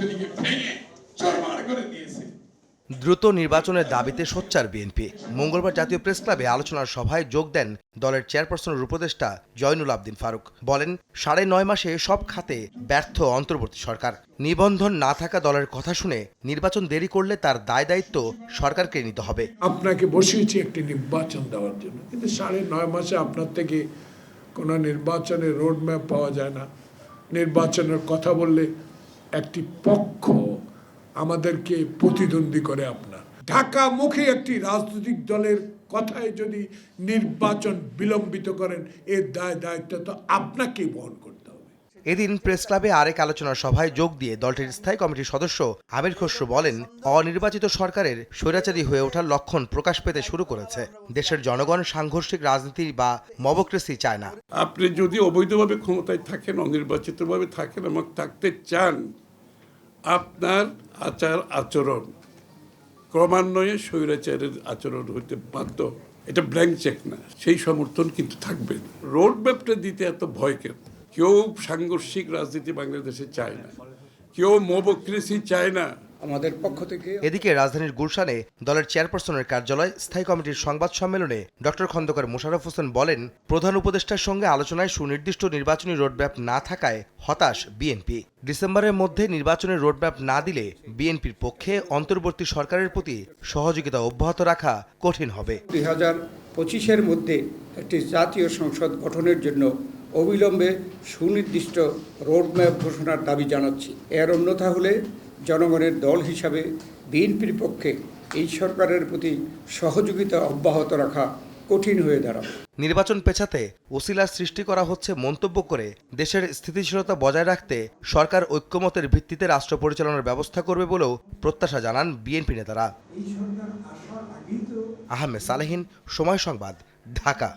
রাজনীতিকে ভেঙে চুরমার করে দিয়েছে। দ্রুত নির্বাচনের দাবিতে সোচ্চার বিএনপি। মঙ্গলবার জাতীয় প্রেস ক্লাবে আলোচনার সভায় যোগ দেন দলের চেয়ারপারসনের উপদেষ্টা জয়নুল আবদিন ফারুক। বলেন, 9.5 মাসে সব খাতে ব্যর্থ অন্তর্বর্তী সরকার। নিবন্ধন না থাকা দলের কথা শুনে নির্বাচন দেরি করলে তার দায় দায়িত্ব সরকারকে নিতে হবে। আপনাকে বসিয়েছি একটি নির্বাচন দেওয়ার জন্য, কিন্তু 9.5 মাসে আপনার থেকে কোনো নির্বাচনের রোডম্যাপ পাওয়া যায় না। নির্বাচনের কথা বললে একটি পক্ষ আমাদেরকে প্রতিদ্বন্দ্বী করে আপনার ঢাকামুখী একটি রাজনৈতিক দলের কথায় যদি নির্বাচন বিলম্বিত করেন, এর দায়িত্ব তো আপনাকেই বহন করতে হবে। এদিন প্রেস ক্লাবে আরেক আলোচনার সভায় যোগ দিয়ে দলটির স্থায়ী কমিটির সদস্য আমির খসরু বলেন, অনির্বাচিত সরকারের স্বৈরাচারী হয়ে ওঠার লক্ষণ প্রকাশ পেতে শুরু করেছে। দেশের জনগণ সাংঘর্ষিক রাজনীতি বা মবক্রেসি চায় না। আপনি যদি অবৈধভাবে ক্ষমতায় থাকেন, অনির্বাচিতভাবে থাকেন এবং থাকতে চান, আপনার আচরণ ক্রমান্বয়ে স্বৈরাচারের আচরণ হইতে বাধ্য। এটা ব্ল্যাঙ্ক চেক না, সেই সমর্থন কিন্তু থাকবে। রোড ম্যাপটা দিতে এত ভয় কেন? কেউ সাংঘর্ষিক রাজনীতি বাংলাদেশে চায় না, কেউ মবক্রেসি চায় না। আমাদের পক্ষ থেকে এদিকে রাজধানীর গুলশানে দলের চেয়ারপারসনের কার্যালয় স্থায়ী কমিটির সংবাদ সম্মেলনে ডক্টর খন্দকার মোশাররফ হোসেন বলেন, প্রধান উপদেষ্টার সঙ্গে আলোচনায় সুনির্দিষ্ট নির্বাচনী রোডম্যাপ না থাকায় হতাশ বিএনপি। ডিসেম্বরের মধ্যে নির্বাচনের রোডম্যাপ না দিলে বিএনপির পক্ষে অন্তর্বর্তী সরকারের প্রতি সহযোগিতা অব্যাহত রাখা কঠিন হবে। 2025-এর মধ্যে একটি জাতীয় সংসদ গঠনের জন্য অবিলম্বে সুনির্দিষ্ট রোডম্যাপ ঘোষণার দাবি জানাচ্ছি। এর অন্যথা হলে জনগণের দল হিসাবে বিএনপির পক্ষে এই সরকারের প্রতি সহযোগিতা অব্যাহত রাখা কঠিন হয়ে দাঁড়াবে। নির্বাচন পেছাতে ওসিলা সৃষ্টি করা হচ্ছে মন্তব্য করে দেশের স্থিতিশীলতা বজায় রাখতে সরকার ঐক্যমতের ভিত্তিতে রাষ্ট্র পরিচালনার ব্যবস্থা করবে বলেও প্রত্যাশা জানান বিএনপি নেতারা। আহমেদ সালেহীন, সময় সংবাদ, ঢাকা।